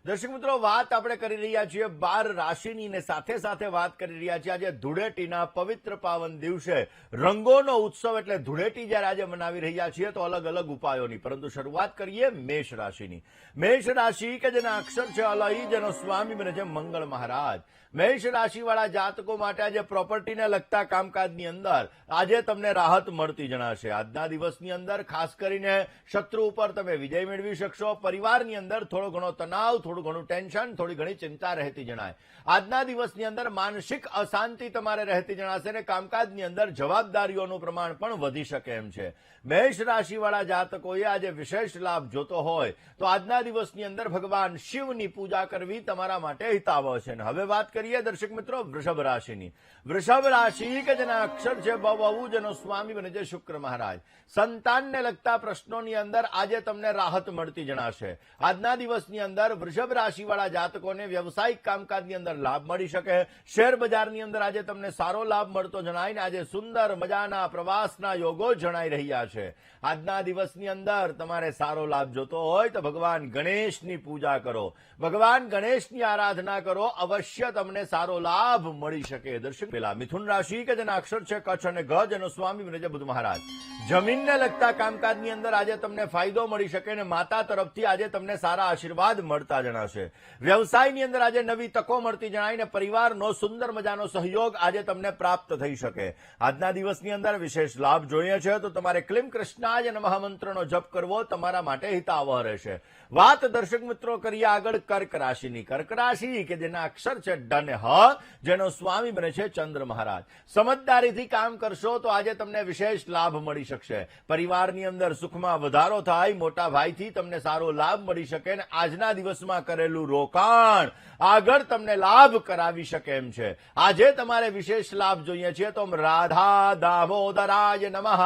દર્શક મિત્રો, વાત આપણે કરી રહ્યા છીએ 12 રાશિની ને સાથે સાથે વાત કરી રહ્યા છીએ આજે ધૂળેટીના પવિત્ર પાવન દિવસે રંગોનો ઉત્સવ એટલે ધૂળેટી જ્યારે આજે મનાવી રહ્યા છીએ તો અલગ અલગ ઉપાયોની, પરંતુ શરૂઆત કરીએ મેષ રાશિની. મેષ રાશિ કે જેના અક્ષર છે અલઈ, જેનો સ્વામી બને છે મંગળ મહારાજ. મેષ રાશિવાળા જાતકો માટે આજે પ્રોપર્ટીને લગતા કામકાજની અંદર આજે તમને રાહત મળતી જણાશે. આજના દિવસની અંદર ખાસ કરીને શત્રુ ઉપર તમે વિજય મેળવી શકશો. પરિવારની અંદર થોડો ઘણો તણાવ, થોડું ઘણું ટેન્શન, થોડી ઘણી ચિંતા રહેતી જણાય. આજના દિવસની અંદર માનસિક અશાંતિ તમારે રહેતી જણાશે અને કામકાજની અંદર જવાબદારીઓનું પ્રમાણ પણ વધી શકે એમ છે. મેષ રાશિવાળા જાતકોએ આજે વિશેષ લાભ જોતો હોય તો આજના દિવસની અંદર ભગવાન શિવની પૂજા કરવી તમારા માટે હિતાવહ છે. હવે વાત કરીએ દર્શક મિત્રો વૃષભ રાશિની. વૃષભ રાશિ કે જેના અક્ષર છે બહુ, જેનો સ્વામી બને છે શુક્ર મહારાજ. સંતાનને લગતા પ્રશ્નોની અંદર આજે તમને રાહત મળતી જણાશે. આજના દિવસની અંદર વૃષભ રાશિવાળા જાતકોને વ્યવસાયિક કામકાજની અંદર લાભ મળી શકે. શેર બજારની અંદર આજે તમને સારો લાભ મળતો જણાય ને આજે સુંદર મજાના પ્રવાસના યોગો જણાઈ રહ્યા છે. આજના દિવસની અંદર તમારે સારો લાભ જોતો હોય તો ભગવાન ગણેશની પૂજા કરો, ભગવાન ગણેશની આરાધના કરો, અવશ્ય તમને સારો લાભ મળી શકે. દર્શક પેલા મિથુન રાશિ કે જેના અક્ષર છે કચ્છ અને ગ, જેનો સ્વામી બને છે બુધ મહારાજ. જમીનને લગતા કામકાજની અંદર આજે તમને ફાયદો મળી શકે અને માતા તરફથી આજે તમને સારા આશીર્વાદ મળતા જણાશે. વ્યવસાયની અંદર આજે નવી તકો મળતી જણાય ને પરિવારનો સુંદર મજાનો સહયોગ આજે તમને પ્રાપ્ત થઈ શકે. આજના દિવસની અંદર વિશેષ લાભ જોઈએ છે તો તમારે ક્લીમ કૃષ્ણાય નમઃ મંત્રનો જપ કરવો તમારા માટે હિતાવહ રહેશે. વાત દર્શક મિત્રો કરીએ આગળ કર્ક રાશિની. કર્ક રાશિ કે જેના અક્ષર છે ડ અને હ, જેનો સ્વામી બને છે ચંદ્ર મહારાજ. સમજદારીથી કામ કરશો તો આજે તમને વિશેષ લાભ મળી શકશે. પરિવારની અંદર સુખમાં વધારો થાય, મોટા ભાઈથી તમને સારો લાભ મળી શકે અને આજના દિવસમાં કરેલું રોકાણ આગળ તમને લાભ કરાવી શકે એમ છે. આજે તમારે વિશેષ લાભ જોઈએ છે તો રાધા દામોદરાય નમઃ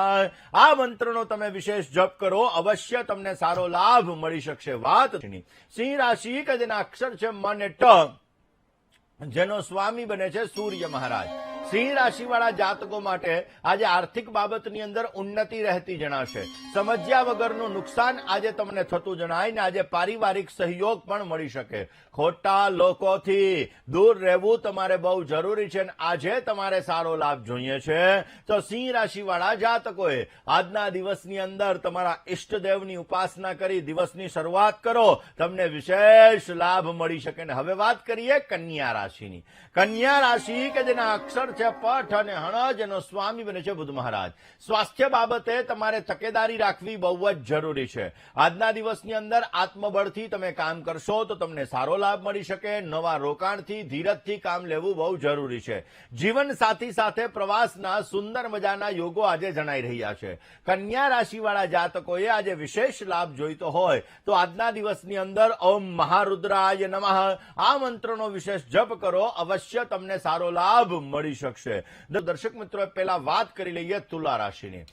આ મંત્રનો તમે વિશેષ જપ કરો, અવશ્ય તમને સારો લાભ મળી શકશે. વાત સિંહ રાશિ કે જેના અક્ષર છે મ અને ટ, જેનો સ્વામી બને છે સૂર્ય મહારાજ. સિંહ રાશિવાળા જાતકો માટે આજે આર્થિક બાબતની અંદર ઉન્નતિ રહેતી જણાશે. સમજ્યા વગરનું નુકસાન આજે તમને થતું જણાય ને આજે પારિવારિક સહયોગ પણ મળી શકે. ખોટા લોકોથી દૂર રહેવું તમારે બહુ જરૂરી છે અને આજે તમારે સારો લાભ જોઈએ છે તો સિંહ રાશિવાળા જાતકોએ આજના દિવસની અંદર તમારા ઈષ્ટદેવની ઉપાસના કરી દિવસની શરૂઆત કરો, તમને વિશેષ લાભ મળી શકે. ને હવે વાત કરીએ કન્યા રાશિની. કન્યા રાશિ કે જેના અક્ષર છે પઠ અને હણ, જેનો સ્વામી બને છે બુધ મહારાજ. સ્વાસ્થ્ય બાબતે તમારે તકેદારી રાખવી બહુ જ જરૂરી છે. આજના દિવસની અંદર આત્મબળથી તમે કામ કરશો તો તમને સારો લાભ મળી શકે. નવા રોકાણથી ધીરજથી કામ લેવું બહુ જરૂરી છે. જીવન સાથી સાથે પ્રવાસના સુંદર મજાના યોગો આજે જણાઈ રહ્યા છે. કન્યા રાશિવાળા જાતકોએ આજે વિશેષ લાભ જોઈતો હોય તો આજના દિવસની અંદર ઓમ મહારુદ્રાય નમઃ આ મંત્રનો વિશેષ જપ કરો, અવશ્ય તમને સારો લાભ મળી શકશે. દર્શક મિત્રો, પહેલા વાત કરી લઈએ તુલા રાશિની.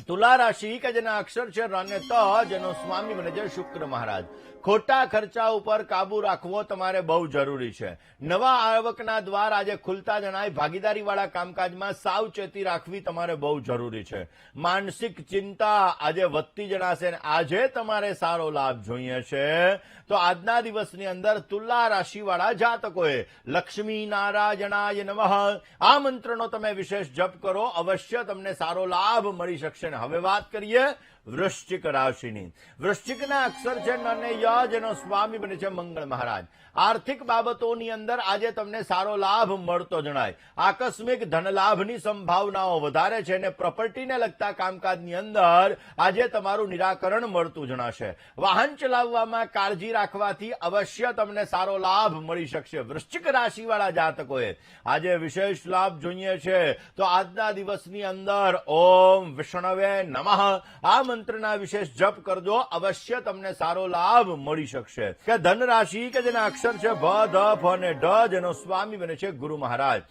તુલા રાશિ કે જેના અક્ષર છે ર અને ત, જેનો સ્વામી બને છે શુક્ર મહારાજ. ખોટા ખર્ચા ઉપર કાબુ રાખવો તમારે બહુ જરૂરી છે. નવા આવકના દ્વાર આજે ખુલતા જણાય. ભાગીદારીવાળા કામકાજમાં સાવચેતી રાખવી તમારે બહુ જરૂરી છે. માનસિક ચિંતા આજે વધતી જણાશે અને આજે તમારે સારો લાભ જોઈએ છે તો આજના દિવસની અંદર તુલા રાશિવાળા જાતકોએ લક્ષ્મી નારાયણાય નમઃ આ મંત્રનો તમે વિશેષ જપ કરો, અવશ્ય તમને સારો લાભ મળી શકશે. હવે વાત કરીએ વૃશ્ચિક રાશિની. વૃશ્ચિકના અક્ષર છે ન અને ય, જેનો સ્વામી બને છે મંગળ મહારાજ. આર્થિક બાબતોની અંદર આજે તમને સારો લાભ મળતો જણાય. આકસ્મિક ધનલાભની સંભાવનાઓ વધારે છે અને પ્રોપર્ટીને લગતા કામકાજની અંદર આજે તમારું નિરાકરણ મળતું જણાશે. વાહન ચલાવવામાં કાળજી રાખવાથી અવશ્ય તમને સારો લાભ મળી શકશે. વૃશ્ચિક રાશિવાળા જાતકોએ આજે વિશેષ લાભ જોઈએ છે તો આજના દિવસની અંદર ઓમ વિષ્ણવે નમઃ આ મંત્રના વિશેષ જપ કરજો, અવશ્ય તમને સારો લાભ મળી શકશે. કે ધન રાશિ કે જેના અક્ષર છે ભ, ધ, ફ અને ઢ, જેનો સ્વામી બને છે ગુરુ મહારાજ.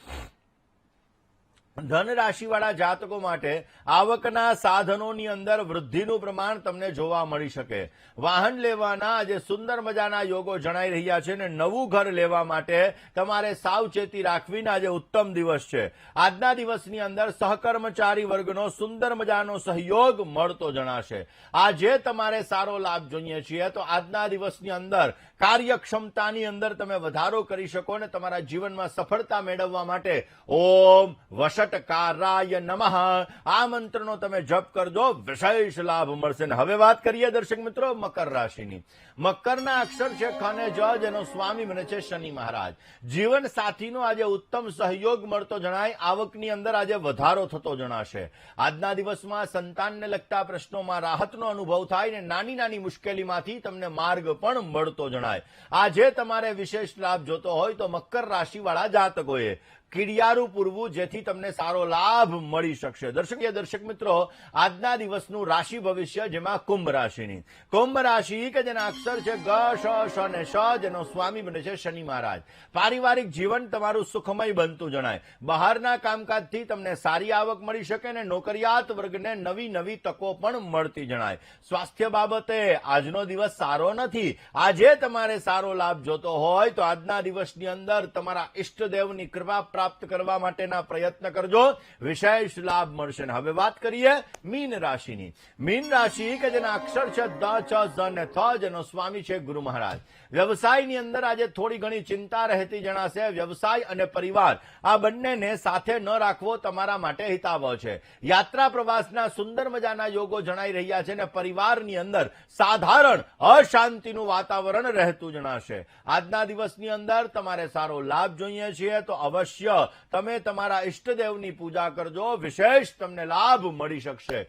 ધન રાશિવાળા જાતકો માટે આવકના સાધનોની અંદર વૃદ્ધિનું પ્રમાણ તમને જોવા મળી શકે. વાહન લેવાના આજે સુંદર મજાના યોગો જણાઈ રહ્યા છે અને નવું ઘર લેવા માટે તમારે સાવચેતી રાખવીને આજે ઉત્તમ દિવસ છે. આજના દિવસની અંદર સહકર્મચારી વર્ગનો સુંદર મજાનો સહયોગ મળતો જણાશે. આજે તમારે સારો લાભ જોઈએ છીએ તો આજના દિવસની અંદર કાર્યક્ષમતાની અંદર તમે વધારો કરી શકો અને તમારા જીવનમાં સફળતા મેળવવા માટે ઓમ વશટકારાય નમઃ આ મંત્રનો તમે જપ કરજો, વિશેષ લાભ મળશે. હવે વાત કરીએ દર્શક મિત્રો મકર રાશિની. મકરના અક્ષર છે ખ અને જ, જેનો સ્વામી બને છે શનિ મહારાજ. જીવન સાથીનો આજે ઉત્તમ સહયોગ મળતો જણાય. આવકની અંદર આજે વધારો થતો જણાશે. આજના દિવસમાં સંતાનને લગતા પ્રશ્નોમાં રાહતનો અનુભવ થાય ને નાની નાની મુશ્કેલીમાંથી તમને માર્ગ પણ મળતો જણાય. આજે તમારે વિશેષ લાભ જોતો હોય તો મકર રાશિવાળા જાતકોએ કીડિયારું પૂરવું, જેથી તમને સારો લાભ મળી શકશે. દર્શક મિત્રો, આજના દિવસનું રાશિ ભવિષ્ય, જેમાં કુંભ રાશિની. કુંભ રાશિ કે જેના અક્ષર છે ગ, શ, શ અને શ, જેનો સ્વામી બને છે શનિ મહારાજ. પારિવારિક જીવન તમારું સુખમય બનતું જણાય. બહારના કામકાજથી તમને સારી આવક મળી શકે અને નોકરિયાત વર્ગને નવી નવી તકો પણ મળતી જણાય. સ્વાસ્થ્ય બાબતે આજનો દિવસ સારો નથી. આજે તમારે સારો લાભ જોતો હોય તો આજના દિવસની અંદર તમારા ઈષ્ટદેવની કૃપા પ્રાપ્ત કરવા માટેના પ્રયત્ન કરજો, વિશેષ લાભ મળશે. હવે વાત કરીએ મીન રાશિની. મીન રાશિ કે જેના અક્ષર છે દ, ચ, ઝ અને થ, જેનો સ્વામી છે ગુરુ મહારાજ. વ્યવસાયની અંદર આજે થોડી ઘણી ચિંતા રહેતી જણાશે. વ્યવસાય અને પરિવાર આ બંનેને સાથે ન રાખવો તમારા માટે હિતાવહ છે. યાત્રા પ્રવાસના સુંદર મજાના યોગો જણાઈ રહ્યા છે અને પરિવારની અંદર સાધારણ અશાંતિનું વાતાવરણ રહેતું જણાશે. આજના દિવસની અંદર તમારે સારો લાભ જોઈએ છીએ તો અવશ્ય તમે તમારા ઈષ્ટદેવની પૂજા કરજો, વિશેષ તમને લાભ મળી શકશે.